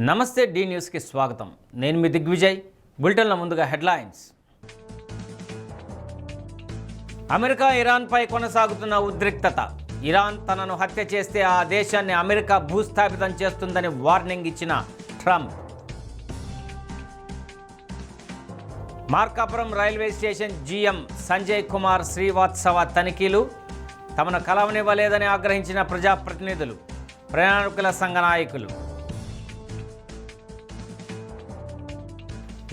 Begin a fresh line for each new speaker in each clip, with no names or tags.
నమస్తే డి న్యూస్కి స్వాగతం. నేను మీ దిగ్విజయ్. బులెటిన్ల ముందుగా హెడ్లైన్స్. అమెరికా ఇరాన్పై కొనసాగుతున్న ఉద్రిక్తత. ఇరాన్ తనను హత్య చేస్తే ఆ దేశాన్ని అమెరికా భూస్థాపితం చేస్తుందని వార్నింగ్ ఇచ్చిన Trump. Markapuram railway station GM Sanjay Kumar Srivastava తనిఖీలు. తమను కలవనివ్వలేదని ఆగ్రహించిన ప్రజాప్రతినిధులు, ప్రయాణికుల సంఘ నాయకులు.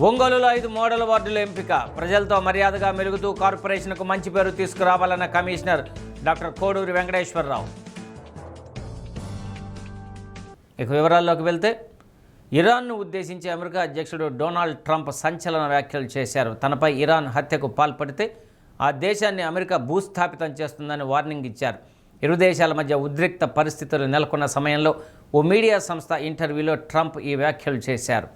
ఒంగోలులో 5 మోడల్ వార్డుల ఎంపిక. ప్రజలతో మర్యాదగా మెలుగుతూ కార్పొరేషన్కు మంచి పేరు తీసుకురావాలన్న కమిషనర్ డాక్టర్ కోడూరి వెంకటేశ్వరరావు. ఇక వివరాల్లోకి వెళ్తే, ఇరాన్ను ఉద్దేశించి అమెరికా అధ్యక్షుడు డొనాల్డ్ ట్రంప్ సంచలన వ్యాఖ్యలు చేశారు. తనపై ఇరాన్ హత్యకు పాల్పడితే ఆ దేశాన్ని అమెరికా భూస్థాపితం చేస్తుందని వార్నింగ్ ఇచ్చారు. ఇరు దేశాల మధ్య ఉద్రిక్త పరిస్థితులు నెలకొన్న సమయంలో ఓ మీడియా సంస్థ ఇంటర్వ్యూలో ట్రంప్ ఈ వ్యాఖ్యలు చేశారు.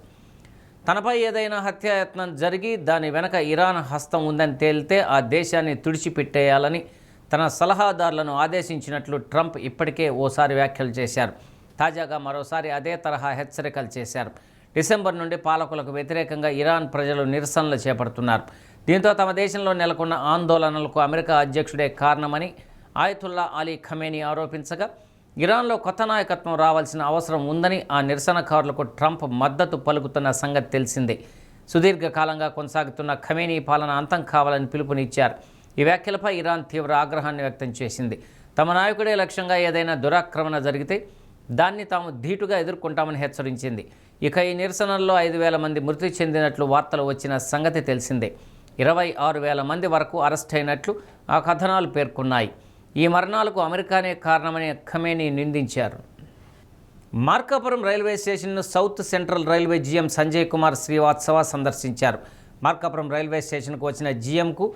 తనపై ఏదైనా హత్యాయత్నం జరిగి దాని వెనక ఇరాన్ హస్తం ఉందని తేలితే ఆ దేశాన్ని తుడిచిపెట్టేయాలని తన సలహాదారులను ఆదేశించినట్లు ట్రంప్ ఇప్పటికే ఓసారి వ్యాఖ్యలు చేశారు. తాజాగా మరోసారి అదే తరహా హెచ్చరికలు చేశారు. డిసెంబర్ నుండి పాలకులకు వ్యతిరేకంగా ఇరాన్ ప్రజలు నిరసనలు చేపడుతున్నారు. దీంతో తమ దేశంలో నెలకొన్న ఆందోళనలకు అమెరికా అధ్యక్షుడే కారణమని ఆయతుల్లా అలీ ఖమేనీ ఆరోపించగా, ఇరాన్లో కొత్త నాయకత్వం రావాల్సిన అవసరం ఉందని ఆ నిరసనకారులకు ట్రంప్ మద్దతు పలుకుతున్న సంగతి తెలిసిందే. సుదీర్ఘకాలంగా కొనసాగుతున్న ఖమేనీ పాలన అంతం కావాలని పిలుపునిచ్చారు. ఈ వ్యాఖ్యలపై ఇరాన్ తీవ్ర ఆగ్రహాన్ని వ్యక్తం చేసింది. తమ నాయకుడే లక్ష్యంగా ఏదైనా దురాక్రమణ జరిగితే దాన్ని తాము ధీటుగా ఎదుర్కొంటామని హెచ్చరించింది. ఇక ఈ నిరసనల్లో 5,000 మంది మృతి చెందినట్లు వార్తలు వచ్చిన సంగతి తెలిసిందే. 26,000 మంది వరకు అరెస్ట్ అయినట్లు ఆ కథనాలు పేర్కొన్నాయి. ఈ మరణాలకు అమెరికానే కారణమని ఖమేనీ నిందించారు. మార్కాపురం రైల్వే స్టేషన్ను south central railway GM Sanjay Kumar Srivastava సందర్శించారు. మార్కాపురం రైల్వే స్టేషన్కు వచ్చిన జీఎంకు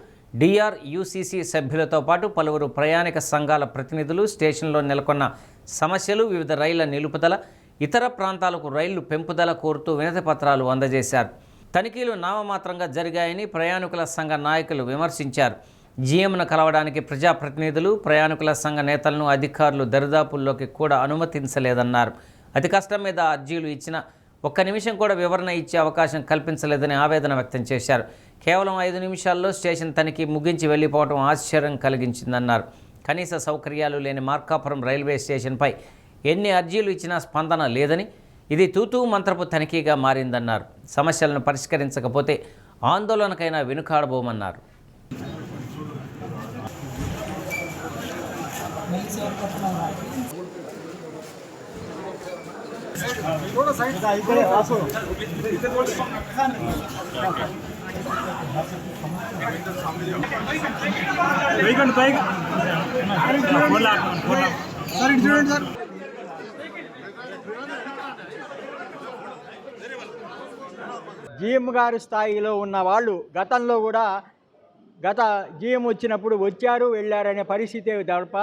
డిఆర్యుసిసి సభ్యులతో పాటు పలువురు ప్రయాణిక సంఘాల ప్రతినిధులు స్టేషన్లో నెలకొన్న సమస్యలు, వివిధ రైళ్ల నిలుపుదల, ఇతర ప్రాంతాలకు రైళ్లు పెంపుదల కోరుతూ వినతి పత్రాలు అందజేశారు. తనిఖీలు నామమాత్రంగా జరిగాయని ప్రయాణికుల సంఘ నాయకులు విమర్శించారు. జీఎంను కలవడానికి ప్రజాప్రతినిధులు, ప్రయాణికుల సంఘ నేతలను అధికారులు దరిదాపుల్లోకి కూడా అనుమతించలేదన్నారు. అతి కష్టం మీద అర్జీలు ఇచ్చిన 1 నిమిషం కూడా వివరణ ఇచ్చే అవకాశం కల్పించలేదని ఆవేదన వ్యక్తం చేశారు. కేవలం 5 నిమిషాల్లో స్టేషన్ తనిఖీ ముగించి వెళ్ళిపోవడం ఆశ్చర్యం కలిగించిందన్నారు. కనీస సౌకర్యాలు లేని మార్కాపురం రైల్వే స్టేషన్పై ఎన్ని అర్జీలు ఇచ్చినా స్పందన లేదని, ఇది తూతూ మంత్రపు తనిఖీగా మారిందన్నారు. సమస్యలను పరిష్కరించకపోతే ఆందోళనకైనా వెనుకాడబోమన్నారు.
జీఎం గారి స్థాయిలో ఉన్న వాళ్ళు గతంలో కూడా జీఎం వచ్చినప్పుడు వచ్చారు వెళ్ళారనే పరిస్థితి తప్ప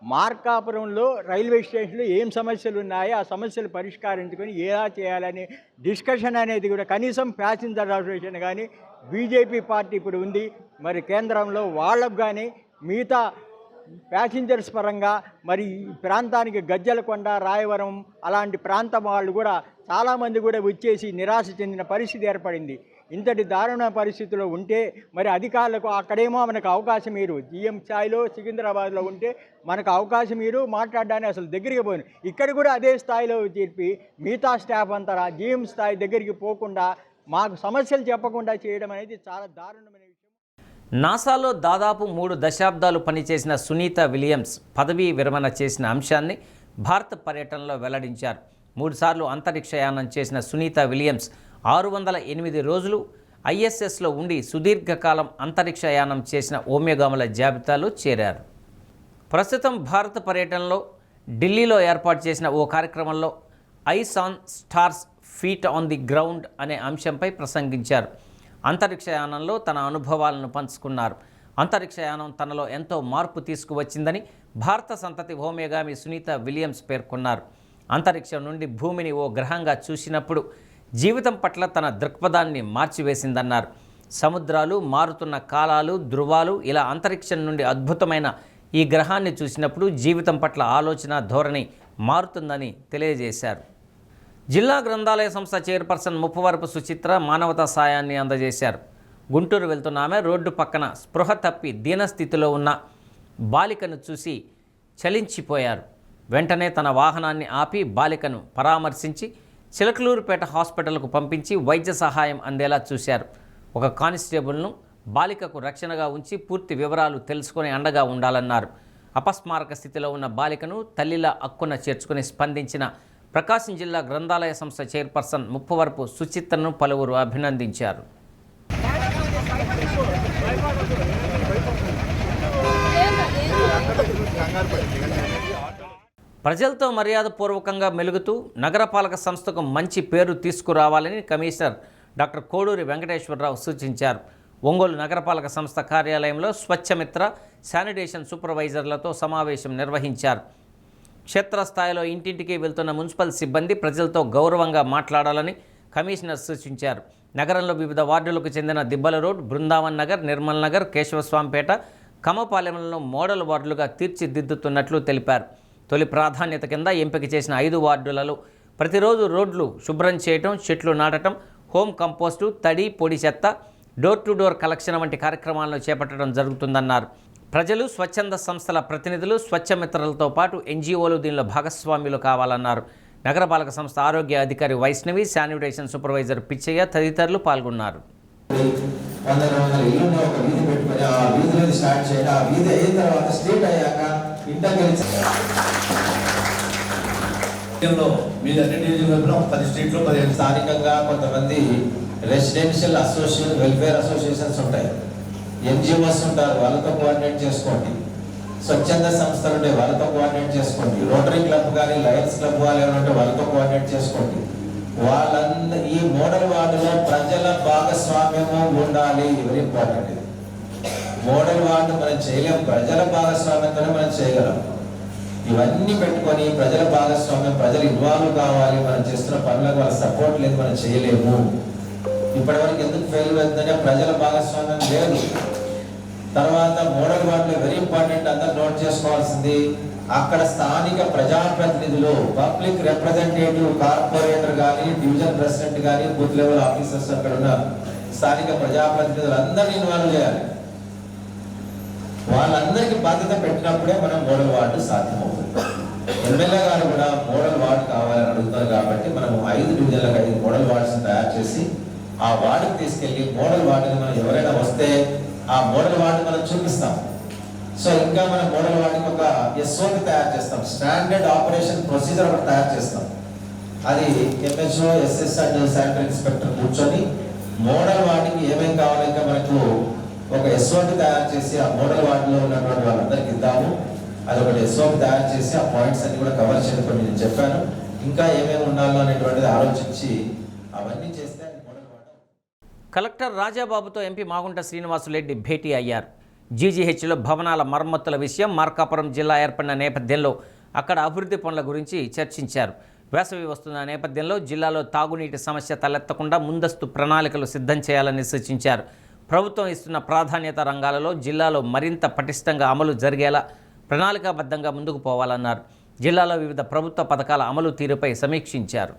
మార్కాపురంలో రైల్వే స్టేషన్లో ఏం సమస్యలు ఉన్నాయో ఆ సమస్యలు పరిష్కరించుకొని ఎలా చేయాలని డిస్కషన్ అనేది కూడా కనీసం ప్యాసింజర్ అసోసియేషన్ కానీ బీజేపీ పార్టీ ఇప్పుడు ఉంది, మరి కేంద్రంలో వాళ్ళకు కానీ మిగతా ప్యాసింజర్స్ పరంగా మరి ఈ ప్రాంతానికి గజ్జలకొండ, రాయవరం అలాంటి ప్రాంతం వాళ్ళు కూడా చాలామంది కూడా వచ్చేసి నిరాశ చెందిన పరిస్థితి ఏర్పడింది. ఇంతటి దారుణ పరిస్థితిలో ఉంటే మరి అధికారులకు అక్కడేమో మనకు అవకాశం మీరు జీఎం స్థాయిలో సికింద్రాబాద్లో ఉంటే మనకు అవకాశం మీరు మాట్లాడడానికి అసలు దగ్గరికి పోయిన ఇక్కడ కూడా అదే స్థాయిలో చెప్పి మిగతా స్టాఫ్ అంతా జీఎం స్థాయి దగ్గరికి పోకుండా మాకు సమస్యలు చెప్పకుండా చేయడం అనేది చాలా దారుణమైన విషయం.
నాసాలో దాదాపు 3 దశాబ్దాలు పనిచేసిన సునీత విలియమ్స్ పదవీ విరమణ చేసిన అంశాన్ని భారత పర్యటనలో వెల్లడించారు. 3 సార్లు అంతరిక్షయానం చేసిన సునీత విలియమ్స్ 608 రోజులు ఐఎస్ఎస్లో ఉండి సుదీర్ఘకాలం అంతరిక్షయానం చేసిన ఓమెగాముల జాబితాలో చేరారు. ప్రస్తుతం భారత పర్యటనలో ఢిల్లీలో ఏర్పాటు చేసిన ఓ కార్యక్రమంలో eyes on stars feet on the ground అనే అంశంపై ప్రసంగించారు. అంతరిక్షయానంలో తన అనుభవాలను పంచుకున్నారు. అంతరిక్షయానం తనలో ఎంతో మార్పు తీసుకువచ్చిందని భారత సంతతి ఓమెగామి సునీత విలియమ్స్ పేర్కొన్నారు. అంతరిక్షం నుండి భూమిని ఓ గ్రహంగా చూసినప్పుడు జీవితం పట్ల తన దృక్పథాన్ని మార్చివేసిందన్నారు. సముద్రాలు, మారుతున్న కాలాలు, ధృవాలు, ఇలా అంతరిక్షం నుండి అద్భుతమైన ఈ గ్రహాన్ని చూసినప్పుడు జీవితం పట్ల ఆలోచన ధోరణి మారుతుందని తెలియజేశారు. జిల్లా గ్రంథాలయ సంస్థ చైర్పర్సన్ ముప్పవరపు సుచిత్ర మానవతా సాయాన్ని అందజేశారు. గుంటూరు వెళ్తున్న ఆమె రోడ్డు పక్కన స్పృహ తప్పి దీనస్థితిలో ఉన్న బాలికను చూసి చలించిపోయారు. వెంటనే తన వాహనాన్ని ఆపి బాలికను పరామర్శించి చిలకలూరుపేట హాస్పిటల్కు పంపించి వైద్య సహాయం అందేలా చూశారు. ఒక కానిస్టేబుల్ను బాలికకు రక్షణగా ఉంచి పూర్తి వివరాలు తెలుసుకొని అండగా ఉండాలన్నారు. అపస్మారక స్థితిలో ఉన్న బాలికను తల్లిలా అక్కున చేర్చుకుని స్పందించిన ప్రకాశం జిల్లా గ్రంథాలయ సంస్థ చైర్పర్సన్ ముప్పవరపు సుచిత్రను పలువురు అభినందించారు. ప్రజలతో మర్యాదపూర్వకంగా మెలుగుతూ నగరపాలక సంస్థకు మంచి పేరు తీసుకురావాలని కమిషనర్ డాక్టర్ కోడూరి వెంకటేశ్వరరావు సూచించారు. ఒంగోలు నగరపాలక సంస్థ కార్యాలయంలో స్వచ్ఛమిత్ర శానిటేషన్ సూపర్వైజర్లతో సమావేశం నిర్వహించారు. క్షేత్రస్థాయిలో ఇంటింటికి వెళ్తున్న మున్సిపల్ సిబ్బంది ప్రజలతో గౌరవంగా మాట్లాడాలని కమిషనర్ సూచించారు. నగరంలో వివిధ వార్డులకు చెందిన దిబ్బల రోడ్, బృందావన్ నగర్, నిర్మల్ నగర్, కేశవస్వామిపేట, కమ్మపాలెంలను మోడల్ వార్డులుగా తీర్చిదిద్దుతున్నట్లు తెలిపారు. తొలి ప్రాధాన్యత కింద ఎంపిక చేసిన 5 వార్డులలో ప్రతిరోజు రోడ్లు శుభ్రం చేయటం, చెట్లు నాటడం, హోమ్ కంపోస్టు, తడి పొడి చెత్త, డోర్ టు డోర్ కలెక్షన్ వంటి కార్యక్రమాలను చేపట్టడం జరుగుతుందన్నారు. ప్రజలు, స్వచ్ఛంద సంస్థల ప్రతినిధులు, స్వచ్ఛమిత్రలతో పాటు ఎన్జిఓలు దీనిలో భాగస్వామ్యులు కావాలన్నారు. నగరపాలక సంస్థ ఆరోగ్య అధికారి వైష్ణవి, శానిటేషన్ సూపర్వైజర్ పిచ్చయ్య తదితరులు పాల్గొన్నారు.
స్థానికంగా కొంతమంది రెసిడెన్షియల్ అసోసియేషన్, వెల్ఫేర్ అసోసియేషన్స్ ఉంటాయి, ఎన్జిఓస్ ఉంటారు, వాళ్ళతో కోఆర్డినేట్ చేసుకోండి. స్వచ్ఛంద సంస్థలు ఉంటే వాళ్ళతో కోఆర్డినేట్ చేసుకోండి. రోటరీ క్లబ్ కానీ లయన్స్ క్లబ్ వాళ్ళు ఉంటే వాళ్ళతో కోఆర్డినేట్ చేసుకోండి. వాళ్ళందరూ ఈ మోడల్ వార్డులో ప్రజల భాగస్వామ్యము ఉండాలి. Very important. ఇది మోడల్ వార్డు మనం చేయలేం, ప్రజల భాగస్వామ్యంతోనే మనం చేయగలం. ఇవన్నీ పెట్టుకొని ప్రజల భాగస్వామ్యం, ప్రజలు ఇన్వాల్వ్ కావాలి. మనం చేస్తున్న పనులకు వాళ్ళ సపోర్ట్ లేదు, మనం చేయలేము. ఇప్పటివరకు ఎందుకు ఫెయిల్ అవుతుందంటే ప్రజల భాగస్వామ్యం లేదు. తర్వాత మోడల్ వార్డులో వెరీ ఇంపార్టెంట్, అందరూ నోట్ చేసుకోవాల్సింది, అక్కడ స్థానిక ప్రజాప్రతినిధులు, పబ్లిక్ రిప్రజెంటేటివ్, కార్పొరేటర్ కానీ, డివిజన్ ప్రెసిడెంట్ కానీ, బూత్ లెవెల్ ఆఫీసర్స్, అక్కడ ఉన్న స్థానిక ప్రజాప్రతినిధులు అందరినీ ఇన్వాల్వ్ చేయాలి. వాళ్ళందరికీ బాధ్యత పెట్టినప్పుడే మనం మోడల్ వార్డు సాధ్యమవుతుంది. ఎమ్మెల్యే గారు కూడా మోడల్ వార్డు కావాలని అడుగుతారు కాబట్టి మనం 5 డివిజన్లకు 5 మోడల్ వార్డ్స్ తయారు చేసి ఆ వార్డుకి తీసుకెళ్లి మోడల్ వార్డుని మనం ఎవరైనా వస్తే ఆ మోడల్ వార్డు మనం చూపిస్తాం. సో ఇంకా మనం మోడల్ వార్డుకి ఒక ఎస్ఓపి తయారు చేస్తాం, స్టాండర్డ్ ఆపరేషన్ ప్రొసీజర్ ఒకటి తయారు చేస్తాం. అది MHO, SS and sanitary inspector కూర్చొని మోడల్ వార్డుకి ఏమేమి కావాలో ఇంకా మనకు ఒక ఎస్ఓపి తయారు చేసి ఆ మోడల్ వార్డులో ఉన్నటువంటి వాళ్ళందరికీ ఇద్దాము. అది ఒకటి ఎస్ఓపి తయారు చేసి ఆ పాయింట్స్ అన్ని కూడా కవర్ చేయడం నేను చెప్పాను. ఇంకా ఏమేమి ఉండాలో అనేటువంటిది ఆలోచించి అవన్నీ చేస్తే
కలెక్టర్ రాజాబాబుతో ఎంపీ మాగుంట శ్రీనివాసులరెడ్డి భేటీ అయ్యారు. జీజీహెచ్లో భవనాల మరమ్మతుల విషయం, మార్కాపురం జిల్లా ఏర్పడిన నేపథ్యంలో అక్కడ అభివృద్ధి పనుల గురించి చర్చించారు. వేసవి వస్తున్న నేపథ్యంలో జిల్లాలో తాగునీటి సమస్య తలెత్తకుండా ముందస్తు ప్రణాళికలు సిద్ధం చేయాలని సూచించారు. ప్రభుత్వం ఇస్తున్న ప్రాధాన్యత రంగాలలో జిల్లాలో మరింత పటిష్టంగా అమలు జరిగేలా ప్రణాళికాబద్ధంగా ముందుకు పోవాలన్నారు. జిల్లాలో వివిధ ప్రభుత్వ పథకాల అమలు తీరుపై సమీక్షించారు.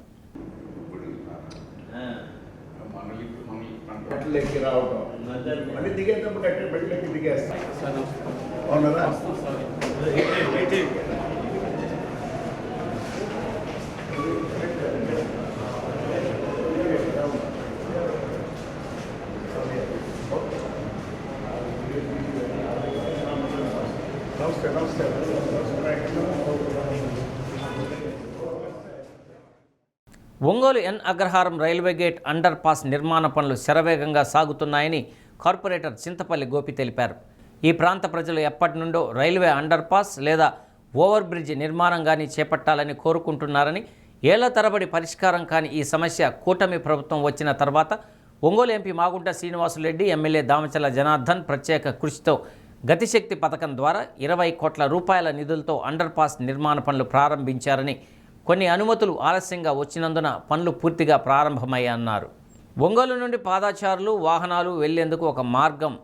ఒంగోలు ఎన్ అగ్రహారం రైల్వే గేట్ అండర్ పాస్ నిర్మాణ పనులు శరవేగంగా సాగుతున్నాయని కార్పొరేటర్ చింతపల్లి గోపి తెలిపారు. ఈ ప్రాంత ప్రజలు ఎప్పటి నుండో రైల్వే అండర్ పాస్ లేదా ఓవర్ బ్రిడ్జ్ నిర్మాణం కానీ చేపట్టాలని కోరుకుంటున్నారని, ఏళ్ల తరబడి పరిష్కారం కాని ఈ సమస్య కూటమి ప్రభుత్వం వచ్చిన తర్వాత ఒంగోలు ఎంపీ మాగుంట శ్రీనివాసులరెడ్డి, ఎమ్మెల్యే దామచల జనార్దన్ ప్రత్యేక కృషితో గతిశక్తి పథకం ద్వారా 20 కోట్ల రూపాయల నిధులతో అండర్ పాస్ నిర్మాణ పనులు ప్రారంభించారని, కొన్ని అనుమతులు ఆలస్యంగా వచ్చినందున పనులు పూర్తిగా ప్రారంభమయ్యాయన్నారు. ఒంగోలు నుండి పాదచారులు, వాహనాలు వెళ్లేందుకు ఒక మార్గం,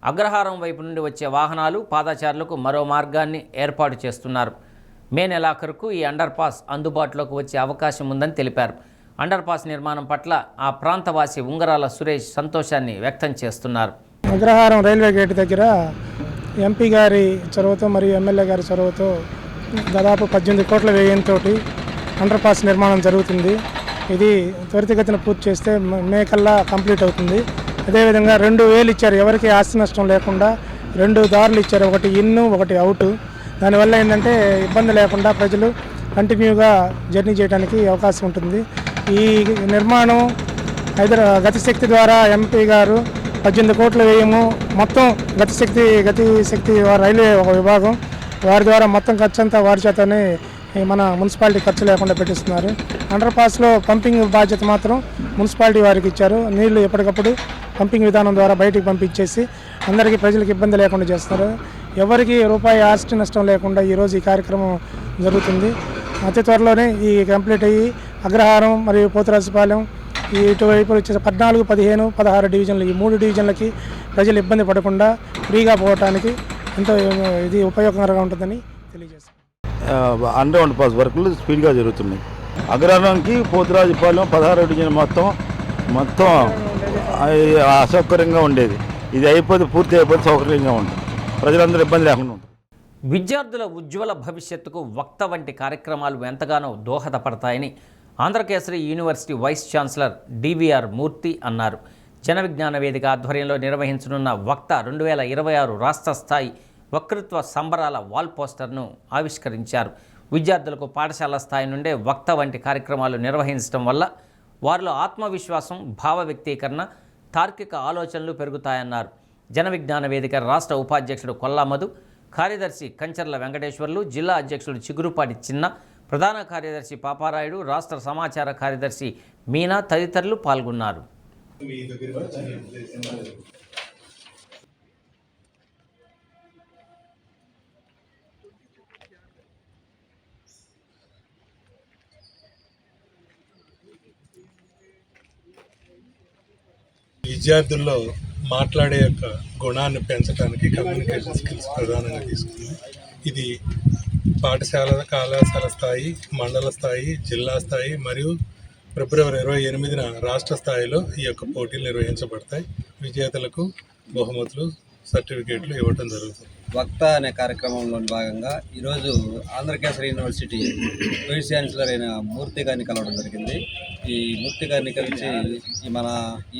అగ్రహారం వైపు నుండి వచ్చే వాహనాలు, పాదచారులకు మరో మార్గాన్ని ఏర్పాటు చేస్తున్నారు. మే నెలాఖరుకు ఈ అండర్ పాస్ అందుబాటులోకి వచ్చే అవకాశం ఉందని తెలిపారు. అండర్ పాస్ నిర్మాణం పట్ల ఆ ప్రాంతవాసి ఉంగరాల సురేష్ సంతోషాన్ని వ్యక్తం చేస్తున్నారు.
అగ్రహారం రైల్వే గేట్ దగ్గర ఎంపీ గారి చొరవతో మరియు ఎమ్మెల్యే గారి చొరవతో దాదాపు 18 కోట్ల వ్యయంతో అండర్ పాస్ నిర్మాణం జరుగుతుంది. ఇది త్వరితగతిన పూర్తి చేస్తే మే కల్లా కంప్లీట్ అవుతుంది. అదేవిధంగా 2,000 ఇచ్చారు, ఎవరికి ఆస్తి నష్టం లేకుండా 2 దారులు ఇచ్చారు, ఒకటి ఇన్ను ఒకటి అవుటు. దానివల్ల ఏంటంటే ఇబ్బంది లేకుండా ప్రజలు కంటిన్యూగా జర్నీ చేయడానికి అవకాశం ఉంటుంది. ఈ నిర్మాణం గతిశక్తి ద్వారా ఎంపీ గారు 18 కోట్ల వ్యయము, మొత్తం గతిశక్తి రైల్వే ఒక విభాగం, వారి ద్వారా మొత్తం ఖర్చు అంతా వారి చేతనే మన మున్సిపాలిటీ ఖర్చు లేకుండా పెట్టిస్తున్నారు. అండర్ పాస్లో పంపింగ్ బాధ్యత మాత్రం మున్సిపాలిటీ వారికి ఇచ్చారు. నీళ్లు ఎప్పటికప్పుడు పంపింగ్ విధానం ద్వారా బయటికి పంపించేసి అందరికీ ప్రజలకు ఇబ్బంది లేకుండా చేస్తారు. ఎవరికి రూపాయి ఆస్తి నష్టం లేకుండా ఈరోజు ఈ కార్యక్రమం జరుగుతుంది. అతి త్వరలోనే ఈ కంప్లీట్ అయ్యి అగ్రహారం మరియు పోతురాజుపాలెం ఈ ఇటువైపు వచ్చేసి 14, 15, 16 డివిజన్లు, ఈ 3 డివిజన్లకి ప్రజలు ఇబ్బంది పడకుండా ఫ్రీగా పోవడానికి ఎంతో ఇది ఉపయోగకరంగా ఉంటుందని తెలియజేస్తాం.
అండర్ పాస్ వర్కులు స్పీడ్గా జరుగుతున్నాయి. అగ్రహారంకి పోతురాజుపాలెం 16 డివిజన్ మొత్తం అసౌకర్యంగా ఉండేది. ఇది పూర్తి అయిపోతే సౌకర్యంగా ఉంటుంది, ప్రజలందరూ ఇబ్బంది లేకుండా ఉంటుంది.
విద్యార్థుల ఉజ్వల భవిష్యత్తుకు వక్త వంటి కార్యక్రమాలు ఎంతగానో దోహదపడతాయని Andhrakesari university vice chancellor DVR Murthy అన్నారు. జన విజ్ఞాన వేదిక ఆధ్వర్యంలో నిర్వహించనున్న వక్త 2026 రాష్ట్ర స్థాయి వక్తృత్వ సంబరాల వాల్ పోస్టర్ను ఆవిష్కరించారు. విద్యార్థులకు పాఠశాల స్థాయి నుండే వక్త వంటి కార్యక్రమాలు నిర్వహించడం వల్ల వారిలో ఆత్మవిశ్వాసం, భావ వ్యక్తీకరణ, తార్కిక ఆలోచనలు పెరుగుతాయన్నారు. జన విజ్ఞాన వేదిక రాష్ట్ర ఉపాధ్యక్షుడు కొల్లామధు, కార్యదర్శి కంచర్ల వెంకటేశ్వర్లు, జిల్లా అధ్యక్షుడు చిగురుపాటి చిన్న, ప్రధాన కార్యదర్శి పాపారాయుడు, రాష్ట్ర సమాచార కార్యదర్శి మీనా తదితరులు పాల్గొన్నారు.
విద్యార్థుల్లో మాట్లాడే యొక్క గుణాన్ని పెంచడానికి కమ్యూనికేషన్ స్కిల్స్ ప్రధానంగా తీసుకుంది. ఇది పాఠశాల, కళాశాల స్థాయి, మండల స్థాయి, జిల్లా స్థాయి మరియు ఫిబ్రవరి 28న రాష్ట్ర స్థాయిలో ఈ యొక్క పోటీలు నిర్వహించబడతాయి. విజేతలకు బహుమతులు, సర్టిఫికేట్లు ఇవ్వడం జరుగుతుంది.
వక్త అనే కార్యక్రమంలో భాగంగా ఈరోజు ఆంధ్రకేసరి యూనివర్సిటీ వైస్ ఛాన్సలర్ అయిన మూర్తి గారిని కలవడం జరిగింది. ఈ మూర్తి గారిని కలిసి మన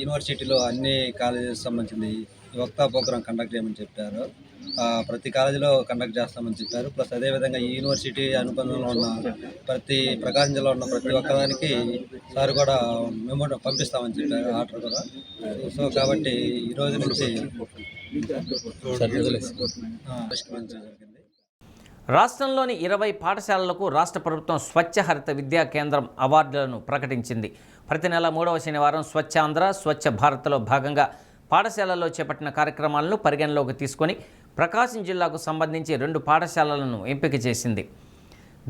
యూనివర్సిటీలో అన్ని కాలేజెస్ సంబంధించింది ఈ వక్తా ప్రోగ్రాం కండక్ట్ చేయమని చెప్పారు. ప్రతి కాలేజీలో కండక్ట్ చేస్తామని చెప్పారు. ప్లస్ అదేవిధంగా ఈ యూనివర్సిటీ అనుబంధంలో ఉన్న ప్రకాశం జిల్లాలో ఉన్న ప్రతి ఒక్కదానికి సార్ కూడా మేము పంపిస్తామని చెప్పారు, ఆర్డర్ కూడా. సో కాబట్టి ఈరోజు నుంచి
రాష్ట్రంలోని 20 పాఠశాలలకు రాష్ట్ర ప్రభుత్వం స్వచ్ఛ హరిత విద్యా కేంద్రం అవార్డులను ప్రకటించింది. ప్రతి నెల 3వ శనివారం స్వచ్ఛ ఆంధ్ర, స్వచ్ఛ భారత్లో భాగంగా పాఠశాలల్లో చేపట్టిన కార్యక్రమాలను పరిగణలోకి తీసుకొని ప్రకాశం జిల్లాకు సంబంధించి 2 పాఠశాలలను ఎంపిక చేసింది.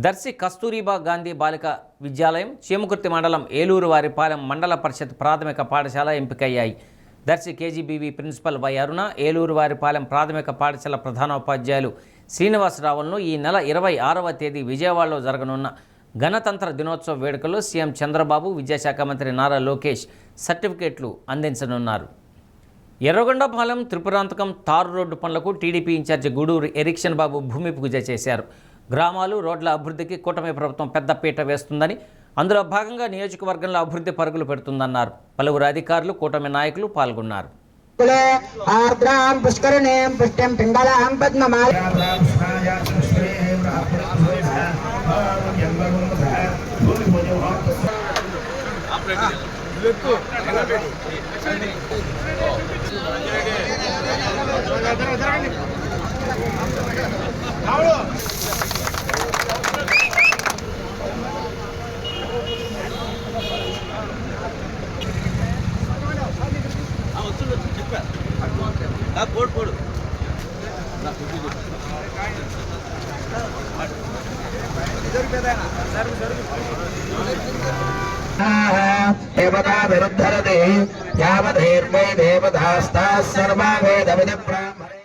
దర్శి కస్తూరిబా గాంధీ బాలిక విద్యాలయం, చీమకుర్తి మండలం ఏలూరు వారిపాలెం మండల పరిషత్ ప్రాథమిక పాఠశాల ఎంపికయ్యాయి. దర్శి కేజీబీవీ ప్రిన్సిపల్ వై అరుణ, ఏలూరు వారిపాలెం ప్రాథమిక పాఠశాల ప్రధానోపాధ్యాయులు శ్రీనివాసరావులను ఈ నెల 26వ తేదీ విజయవాడలో జరగనున్న గణతంత్ర దినోత్సవ వేడుకల్లో సీఎం చంద్రబాబు, విద్యాశాఖ మంత్రి నారా లోకేష్ సర్టిఫికేట్లు అందించనున్నారు. ఎర్రగొండపాలెం త్రిపురాంతకం తారు రోడ్డు పనులకు టీడీపీ ఇన్ఛార్జి గూడూరు ఎరిక్షన్ బాబు భూమి పూజ చేశారు. గ్రామాలు, రోడ్ల అభివృద్ధికి కూటమి ప్రభుత్వం పెద్దపీట వేస్తుందని, అందులో భాగంగా నియోజకవర్గంలో అభివృద్ధి పరుగులు పెడుతుందన్నారు. పలువురు అధికారులు, కూటమి నాయకులు పాల్గొన్నారు.
देवता विरुद्धरते यावदेर्मे देवतास्ताः सर्वा वेदविदि ब्राह्मणे.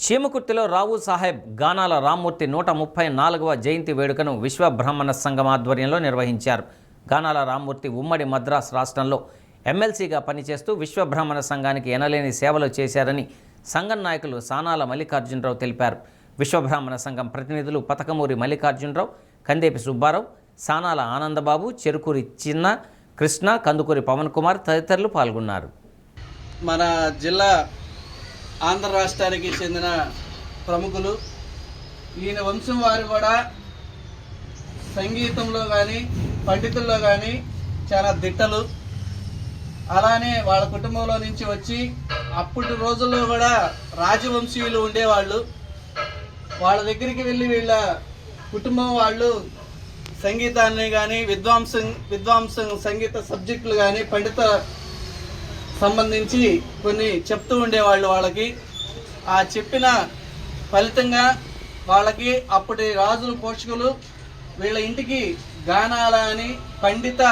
చీమకుర్తిలో రావు సాహెబ్ గానాల రామ్మూర్తి 134వ జయంతి వేడుకను విశ్వ బ్రాహ్మణ సంఘం ఆధ్వర్యంలో నిర్వహించారు. గానాల రామ్మూర్తి ఉమ్మడి మద్రాస్ రాష్ట్రంలో ఎమ్మెల్సీగా పనిచేస్తూ విశ్వ బ్రాహ్మణ సంఘానికి ఎనలేని సేవలు చేశారని సంఘం నాయకులు సానాల మల్లికార్జునరావు తెలిపారు. విశ్వ బ్రాహ్మణ సంఘం ప్రతినిధులు పతకమూరి మల్లికార్జునరావు, కందేపి సుబ్బారావు, సానాల ఆనందబాబు, చెరుకూరి చిన్న, కృష్ణ, కందుకూరి పవన్ కుమార్ తదితరులు పాల్గొన్నారు.
మన జిల్లా ఆంధ్ర రాష్ట్రానికి చెందిన ప్రముఖులు. ఈయన వంశం వారు కూడా సంగీతంలో కానీ పండితుల్లో కానీ చాలా దిట్టలు. అలానే వాళ్ళ కుటుంబంలో నుంచి వచ్చి అప్పటి రోజుల్లో కూడా రాజవంశీయులు ఉండేవాళ్ళు. వాళ్ళ దగ్గరికి వెళ్ళి వీళ్ళ కుటుంబం వాళ్ళు సంగీతాన్ని కానీ విద్వాంసం సంగీత సబ్జెక్టులు కానీ పండిత సంబంధించి కొన్ని చెప్తూ ఉండేవాళ్ళు. వాళ్ళకి ఆ చెప్పిన ఫలితంగా వాళ్ళకి అప్పటి రాజులు పోషకులు వీళ్ళ ఇంటికి గానాల అని పండిత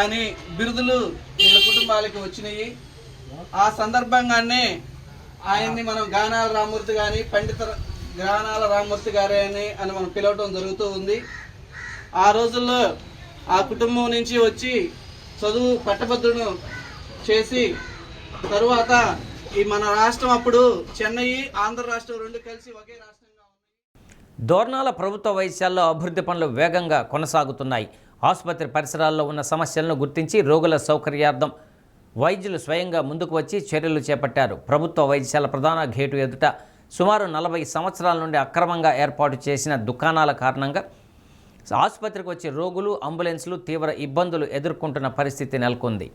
అని బిరుదులు వీళ్ళ కుటుంబాలకి వచ్చినాయి. ఆ సందర్భంగానే ఆయన్ని మనం గానాల రామ్మూర్తి కానీ పండిత గానాల రామ్మూర్తి గారే అని మనం పిలవటం జరుగుతూ ఉంది. ఆ రోజుల్లో ఆ కుటుంబం నుంచి వచ్చి చదువు పట్టభద్రును చేసి తరువాత ఈ మన రాష్ట్రం అప్పుడు చెన్నై, ఆంధ్ర రాష్ట్రం రెండు కలిసి ఒకే రాష్ట్రంగా ఉన్నాయి.
దోర్నాల ప్రభుత్వ వైద్యాల్లో అభివృద్ధి పనులు వేగంగా కొనసాగుతున్నాయి. ఆసుపత్రి పరిసరాల్లో ఉన్న సమస్యలను గుర్తించి రోగుల సౌకర్యార్థం వైద్యులు స్వయంగా ముందుకు వచ్చి చర్యలు చేపట్టారు. ప్రభుత్వ వైద్యశాల ప్రధాన గేటు ఎదుట సుమారు 40 సంవత్సరాల నుండి అక్రమంగా ఏర్పాటు చేసిన దుకాణాల కారణంగా ఆసుపత్రికి వచ్చే రోగులు, అంబులెన్స్లు తీవ్ర ఇబ్బందులు ఎదుర్కొంటున్న పరిస్థితి నెలకొంది.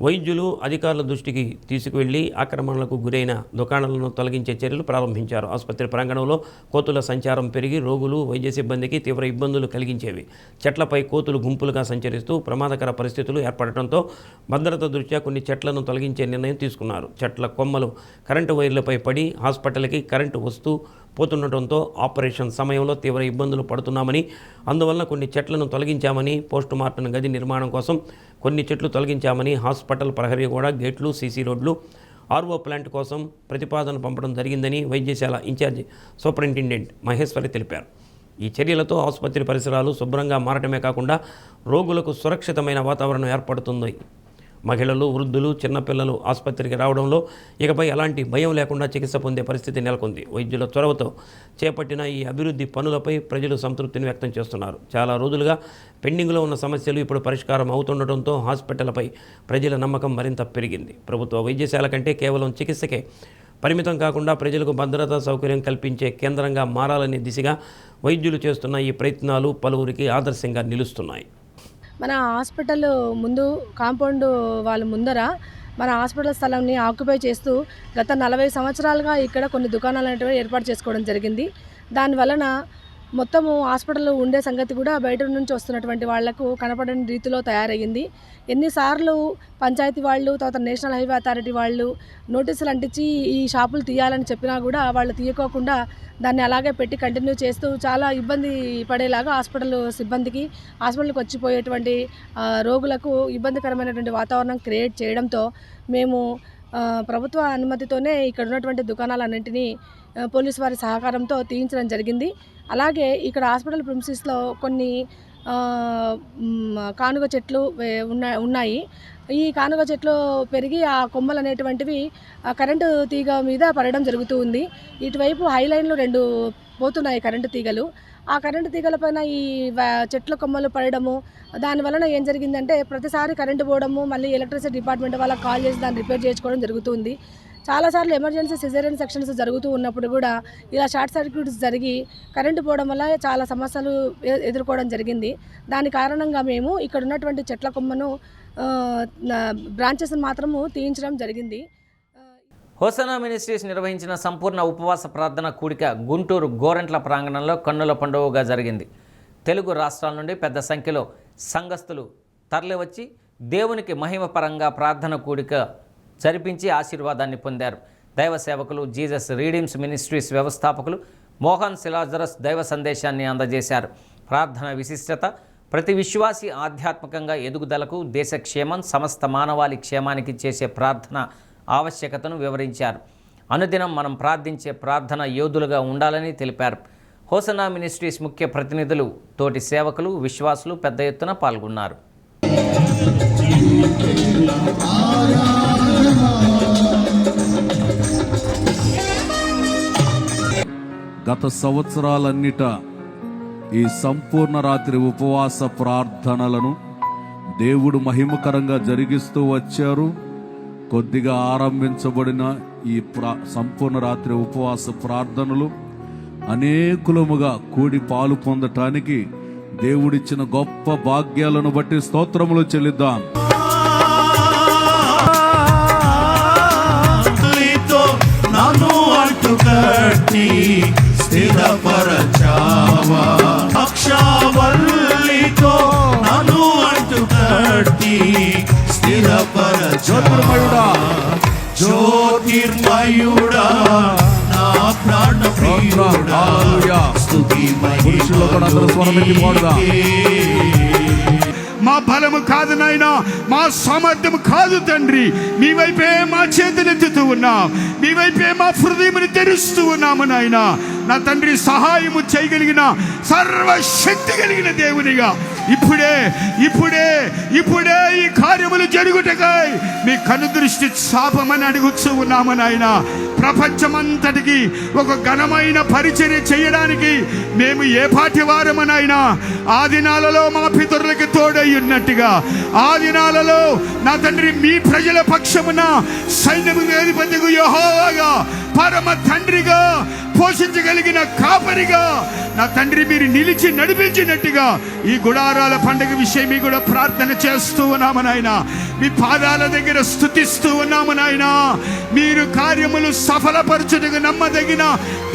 వైద్యులు అధికారుల దృష్టికి తీసుకువెళ్లి ఆక్రమణలకు గురైన దుకాణాలను తొలగించే చర్యలు ప్రారంభించారు. ఆసుపత్రి ప్రాంగణంలో కోతుల సంచారం పెరిగి రోగులు, వైద్య సిబ్బందికి తీవ్ర ఇబ్బందులు కలిగించేవి. చెట్లపై కోతులు గుంపులుగా సంచరిస్తూ ప్రమాదకర పరిస్థితులు ఏర్పడటంతో భద్రత దృష్ట్యా కొన్ని చెట్లను తొలగించే నిర్ణయం తీసుకున్నారు. చెట్ల కొమ్మలు కరెంటు వైర్లపై పడి హాస్పిటల్కి కరెంటు వస్తూ పోతుండటంతో ఆపరేషన్ సమయంలో తీవ్ర ఇబ్బందులు పడుతున్నామని, అందువలన కొన్ని చెట్లను తొలగించామని, పోస్టుమార్టం గది నిర్మాణం కోసం కొన్ని చెట్లు తొలగించామని హాస్పిటల్ ప్రహరీ కూడా గేట్లు, సీసీ రోడ్లు, ఆర్ఓ ప్లాంట్ కోసం ప్రతిపాదన పంపడం జరిగిందని వైద్యశాల ఇన్ఛార్జి సూపరింటెండెంట్ మహేశ్వరి తెలిపారు. ఈ చర్యలతో ఆసుపత్రి పరిసరాలు శుభ్రంగా మారటమే కాకుండా రోగులకు సురక్షితమైన వాతావరణం ఏర్పడుతుంది. మహిళలు, వృద్ధులు, చిన్నపిల్లలు ఆసుపత్రికి రావడంలో ఇకపై ఎలాంటి భయం లేకుండా చికిత్స పొందే పరిస్థితి నెలకొంది. వైద్యుల చొరవతో చేపట్టిన ఈ అభివృద్ధి పనులపై ప్రజలు సంతృప్తిని వ్యక్తం చేస్తున్నారు. చాలా రోజులుగా పెండింగ్లో ఉన్న సమస్యలు ఇప్పుడు పరిష్కారం అవుతుండటంతో హాస్పిటల్పై ప్రజల నమ్మకం మరింత పెరిగింది. ప్రభుత్వ వైద్యశాల కంటే కేవలం చికిత్సకే పరిమితం కాకుండా ప్రజలకు భద్రతా సౌకర్యం కల్పించే కేంద్రంగా మారాలనే దిశగా వైద్యులు చేస్తున్న ఈ ప్రయత్నాలు పలువురికి ఆదర్శంగా నిలుస్తున్నాయి.
మన హాస్పిటల్ ముందు కాంపౌండ్ వాళ్ళ ముందర మన హాస్పిటల్ స్థలంని ఆక్యుపై చేస్తూ గత 40 సంవత్సరాలుగా ఇక్కడ కొన్ని దుకాణాలు అనేవి ఏర్పాటు చేసుకోవడం జరిగింది. దానివలన మొత్తము హాస్పిటల్ ఉండే సంగతి కూడా బయట నుంచి వస్తున్నటువంటి వాళ్లకు కనపడని రీతిలో తయారయ్యింది. ఎన్నిసార్లు పంచాయతీ వాళ్ళు, తర్వాత నేషనల్ హైవే అథారిటీ వాళ్ళు నోటీసులు అంటించి ఈ షాపులు తీయాలని చెప్పినా కూడా వాళ్ళు తీయకోకుండా దాన్ని అలాగే పెట్టి కంటిన్యూ చేస్తూ చాలా ఇబ్బంది పడేలాగా హాస్పిటల్ సిబ్బందికి, హాస్పిటల్కి వచ్చిపోయేటువంటి రోగులకు ఇబ్బందికరమైనటువంటి వాతావరణం క్రియేట్ చేయడంతో మేము ప్రభుత్వ అనుమతితోనే ఇక్కడ ఉన్నటువంటి దుకాణాలన్నింటినీ పోలీసు వారి సహకారంతో తీయించడం జరిగింది. అలాగే ఇక్కడ హాస్పిటల్ ప్రిమిసెస్లో కొన్ని కానుగ చెట్లు ఉన్నాయి. ఈ కానుగ చెట్లు పెరిగి ఆ కొమ్మలు అనేటువంటివి కరెంటు తీగ మీద పడడం జరుగుతూ ఉంది. ఇటువైపు హైలైన్లు 2 పోతున్నాయి కరెంటు తీగలు. ఆ కరెంటు తీగలపైన ఈ చెట్ల కొమ్మలు పడడము, దానివలన ఏం జరిగిందంటే ప్రతిసారి కరెంటు పోవడము, మళ్ళీ ఎలక్ట్రిసిటీ డిపార్ట్మెంట్ వాళ్ళకి కాల్ చేసి దాన్ని రిపేర్ చేసుకోవడం జరుగుతుంది. చాలాసార్లు ఎమర్జెన్సీ సిజేరియన్ సెక్షన్స్ జరుగుతూ ఉన్నప్పుడు కూడా ఇలా షార్ట్ సర్క్యూట్స్ జరిగి కరెంటు పోవడం వల్ల చాలా సమస్యలు ఎదుర్కోవడం జరిగింది. దాని కారణంగా మేము ఇక్కడ ఉన్నటువంటి చెట్ల కొమ్మను బ్రాంచెస్ని మాత్రము తీయించడం జరిగింది.
హోసనా మినిస్ట్రీస్ నిర్వహించిన సంపూర్ణ ఉపవాస ప్రార్థన కూడిక గుంటూరు గోరంట్ల ప్రాంగణంలో కన్నుల పండుగగా జరిగింది. తెలుగు రాష్ట్రాల నుండి పెద్ద సంఖ్యలో సంఘస్థులు తరలివచ్చి దేవునికి మహిమపరంగా ప్రార్థన కూడిక జరిపించి ఆశీర్వాదాన్ని పొందారు. దైవ సేవకులు, జీసస్ రీడీమ్స్ మినిస్ట్రీస్ వ్యవస్థాపకులు మోహన్ సిలాజరస్ దైవ సందేశాన్ని అందజేశారు. ప్రార్థన విశిష్టత, ప్రతి విశ్వాసి ఆధ్యాత్మికంగా ఎదుగుదలకు, దేశ క్షేమం, సమస్త మానవాళి క్షేమానికి చేసే ప్రార్థన ఆవశ్యకతను వివరించారు. అనుదినం మనం ప్రార్థించే ప్రార్థన యోధులుగా ఉండాలని తెలిపారు. హోసన్నా మినిస్ట్రీస్ ముఖ్య ప్రతినిధులు, తోటి సేవకులు, విశ్వాసులు పెద్ద ఎత్తున పాల్గొన్నారు.
గత సంవత్సరాలన్నిట ఈ సంపూర్ణ రాత్రి ఉపవాస ప్రార్థనలను దేవుడు మహిమకరంగా జరిగిస్తూ వచ్చారు. కొద్దిగా ఆరంభించబడిన ఈ సంపూర్ణ రాత్రి ఉపవాస ప్రార్థనలు అనేకులముగా కూడి పాలు పొందటానికి దేవుడిచ్చిన గొప్ప భాగ్యాలను బట్టి స్తోత్రములు చెల్లిద్దాం.
నన్ను అంటుకట్టి స్థిరపరచావా, అక్షవల్లితో నన్ను అంటుకట్టి స్థిరపరచావా, జ్యోతిర్మయుడా నా ప్రాణ ప్రియుడా, స్తుతి మహిమ
మా బలము కాదు నాయనా, మా సామర్థ్యము కాదు తండ్రి. మీ వైపే మా చేతులెత్తుతూ ఉన్నాం, మీ వైపే మా హృదయముని తెరుస్తూ ఉన్నాము నాయనా. నా తండ్రి, సహాయము చేయగలిగిన సర్వశక్తి కలిగిన దేవునిగా ఇప్పుడే ఇప్పుడే ఇప్పుడే ఈ కార్యములు జరుగుటకై మీ కనుదృష్టి శాపమని అడుగుతూ ఉన్నాము నాయన. ప్రపంచమంతటికి ఒక ఘనమైన పరిచర్య చేయడానికి మేము ఏ పాటి వారమనైనా ఆ దినాలలో మా పితరులకి తోడై ఉన్నట్టుగా, ఆ దినాలలో నా తండ్రి మీ ప్రజల పక్షమున సైన్యము అధిపతిగా యెహోవాగా పరమ తండ్రిగా పోషించగలిగిన కాపరిగా నా తండ్రి మీరు నిలిచి నడిపించినట్టుగా ఈ గుడారాల పండుగ విషయం కూడా ప్రార్థన చేస్తూ ఉన్నాము నాయన. మీ పాదాల దగ్గర స్తుతిస్తూ ఉన్నాము నాయన. మీరు కార్యములు సఫలపరచుటకు నమ్మదగిన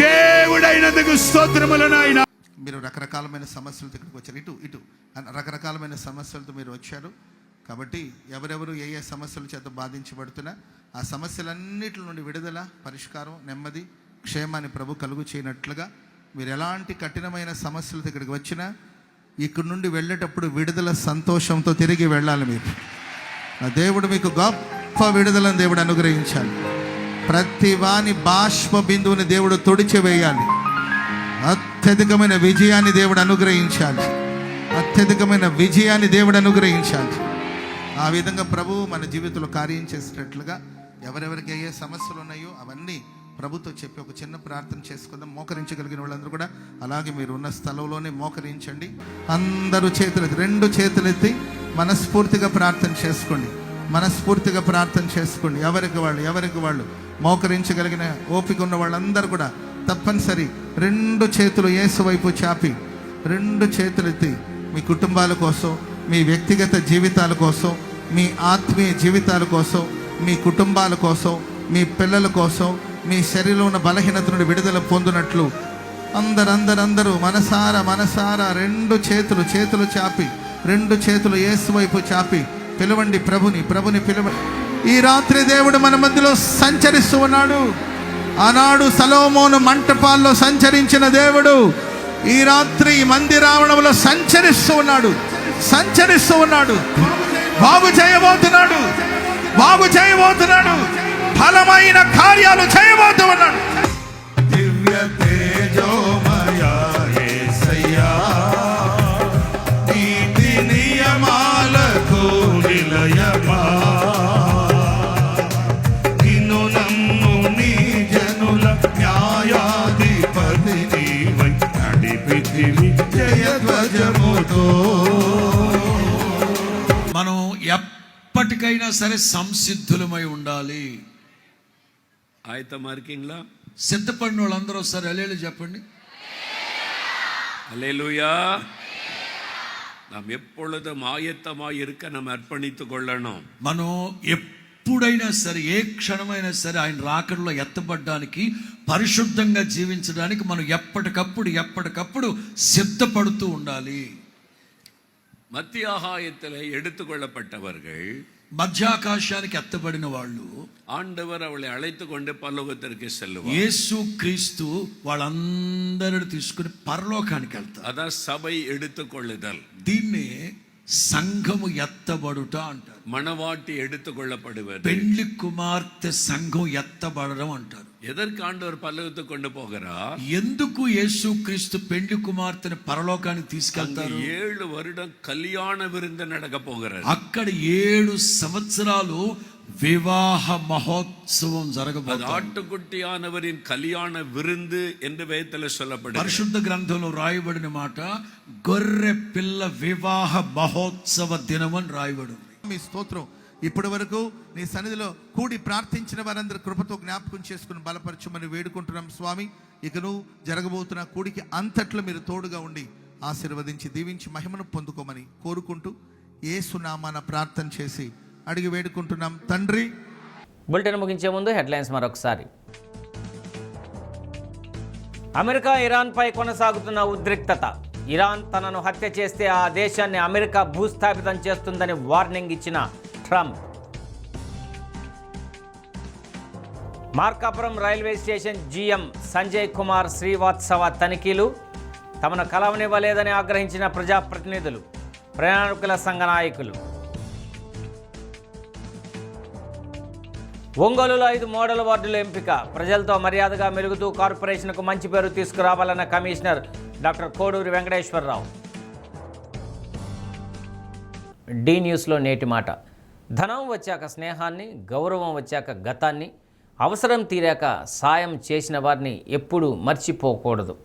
దేవుడైనందుకు స్తోత్రములు నాయన.
మీరు రకరకాలమైన సమస్యలతో ఇక్కడికి వచ్చారు, ఇటు రకరకాలమైన సమస్యలతో మీరు వచ్చారు. కాబట్టి ఎవరెవరు ఏ ఏ సమస్యల చేత బాధించబడుతున్నా ఆ సమస్యలన్నిటి నుండి విడుదల, పరిష్కారం, నెమ్మది, క్షేమాన్ని ప్రభు కలుగు చేయనట్లుగా మీరు ఎలాంటి కఠినమైన సమస్యలతో ఇక్కడికి వచ్చినా ఇక్కడ నుండి వెళ్ళేటప్పుడు విడుదల, సంతోషంతో తిరిగి వెళ్ళాలి. మీరు ఆ దేవుడు మీకు గొప్ప విడుదలను దేవుడు అనుగ్రహించాలి. ప్రతి వాని బాష్ప బిందువుని దేవుడు తొడిచివేయాలి. అత్యధికమైన విజయాన్ని దేవుడు అనుగ్రహించాలి. అత్యధికమైన విజయాన్ని దేవుడు అనుగ్రహించాలి. ఆ విధంగా ప్రభు మన జీవితంలో కార్యం చేసేటట్లుగా ఎవరెవరికి ఏ సమస్యలు ఉన్నాయో అవన్నీ ప్రభుతో చెప్పి ఒక చిన్న ప్రార్థన చేసుకుందాం. మోకరించగలిగిన వాళ్ళందరూ కూడా అలాగే మీరు ఉన్న స్థలంలోనే మోకరించండి. అందరూ చేతులెత్తి, రెండు చేతులెత్తి మనస్ఫూర్తిగా ప్రార్థన చేసుకోండి. మనస్ఫూర్తిగా ప్రార్థన చేసుకోండి. ఎవరికి వాళ్ళు మోకరించగలిగిన ఓపిక ఉన్న వాళ్ళందరూ కూడా తప్పనిసరి రెండు చేతులు యేసు వైపు చాపి, రెండు చేతులెత్తి మీ కుటుంబాల కోసం, మీ వ్యక్తిగత జీవితాల కోసం, మీ ఆత్మీయ జీవితాల కోసం, మీ కుటుంబాల కోసం, మీ పిల్లల కోసం, మీ శరీరంలో ఉన్న బలహీనత నుండి విడుదల పొందినట్లు అందరూ మనసారా రెండు చేతులు చాపి, రెండు చేతులు యేసు వైపు చాపి పిలవండి. ప్రభుని పిలవండి. ఈ రాత్రి దేవుడు మన మధ్యలో సంచరిస్తూ ఉన్నాడు. ఆనాడు సలోమోను మంటపాల్లో సంచరించిన దేవుడు ఈ రాత్రి మందిరావణంలో సంచరిస్తూ ఉన్నాడు. బాగు చేయబోతున్నాడు. ఫలమైన కార్యాలు చేయబోతున్నాడు.
దివ్య తేజోమయ యేసయ్యా, నీతి నియమాలకు నిలయమా, నిన్ను నమ్ము నీ జనుల న్యాయాధిపతి నీవై నడిపితివి జయధ్వజముతో.
మనం ఎప్పటికైనా సరే సంసిద్ధులమై ఉండాలి.
ஆயத்த மார்க்கிங்களா?
సిద్ధపడిన వాళ్ళందరూ ఒకసారి హల్లెలూయా చెప్పండి.
ஹல்லேலூயா. நாம் எப்பொழுதும் ஆயத்தமாய் இருக்க நாம் అర్పణించు கொள்ளணும்.
మనం ఎప్పుడైనా సరే, ఏ క్షణమైనా సరే ఆయన రాకడలో ఎత్తబడడానికి, పరిశుద్ధంగా జీవించడానికి మనం ఎప్పటికప్పుడు సిద్ధపడుతూ ఉండాలి.
மத்திய ஆகாயத்தில் எடுத்துக்கொள்ளப்பட்டவர்கள்,
మధ్యాకాశానికి ఎత్తబడిన వాళ్ళు,
ஆண்டவர் அவளை அழைத்து கொண்டு பரலோகத்திற்கு செல்லுவார்.
యేసు క్రీస్తు వాళ్ళందరిని తీసుకుని పరలోకానికి వెళ్తారు.
అదా సభై எடுத்துக்கொள்ளுதல்.
దీన్నే సంఘము ఎత్తబడుట అంటారు.
మణవాటి எடுத்துக்கொள்ளப்படுவது.
పెళ్లి కుమార్తె సంఘం ఎత్తబడడం అంటారు.
எதற்கு ஆண்டவர் பல்லவத்துக்கு கொண்டு போகிறார்?
ఎందుకు యేసుక్రీస్తు పెండ్లి కుమార్తెను పరలోకానికి తీసుకెళ్తారు?
7 வருடம் கல்யாண விருந்து நடக்க போகிறது.
అక్కడ 7 సంవత్సరాలు వివాహ మహోత్సవం జరగబోతుంది.
ఆట్టుకుట్టియానవరిన్ కళ్యాణ విருந்து என்று వేదத்தில் சொல்லப்படுகிறது.
పరిశుద్ధ గ్రంథంలో రాయబడిన మాట గొర్రె పిల్ల వివాహ మహోత్సవ దినం అని రాయబడి ఉంది.
మీ స్తోత్రం. ఇప్పటి వరకు నీ సన్నిధిలో కూడి ప్రార్థించిన వారందరి కృపతో జ్ఞాపకం చేసుకుని బలపరచమని వేడుకుంటున్నాం స్వామి. ఇకను జరగబోతున్న కూడికి అంతట్లో మీరు తోడుగా ఉండి ఆశీర్వదించి దీవించి మహిమను పొందుకోమని కోరుకుంటూ యేసు నామాన ప్రార్థన చేసి అడిగి వేడుకుంటున్నాం తండ్రి.
బులెటిన్ ముగించే ముందు హెడ్లైన్స్ మరొకసారి. అమెరికా ఇరాన్పై కొనసాగుతున్న ఉద్రిక్తత. ఇరాన్ తనను హత్య చేస్తే ఆ దేశాన్ని అమెరికా భూస్థాపితం చేస్తుందని వార్నింగ్ ఇచ్చిన Trump. Markapuram railway station GM Sanjay Kumar Srivastava తనిఖీలు. తమను కలవనివ్వలేదని ఆగ్రహించిన ప్రజాప్రతినిధులు, ప్రయాణికుల సంఘ నాయకులు. ఒంగోలులో 5 మోడల్ వార్డుల ఎంపిక. ప్రజలతో మర్యాదగా మెలుగుతూ కార్పొరేషన్కు మంచి పేరు తీసుకురావాలన్న commissioner doctor Koduri Venkateswararao. D న్యూస్లో నేటి మాట. ధనం వచ్చాక స్నేహాన్ని, గౌరవం వచ్చాక గతాన్ని, అవసరం తీరాక సాయం చేసిన వారిని ఎప్పుడూ మర్చిపోకూడదు.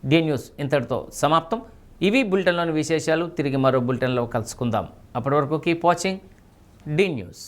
డి న్యూస్ ఇంతటితో సమాప్తం. ఇవి బులెటిన్లోని విశేషాలు. తిరిగి మరో బులెటిన్లో కలుసుకుందాం. అప్పటి వరకు కీప్ వాచింగ్ డి న్యూస్.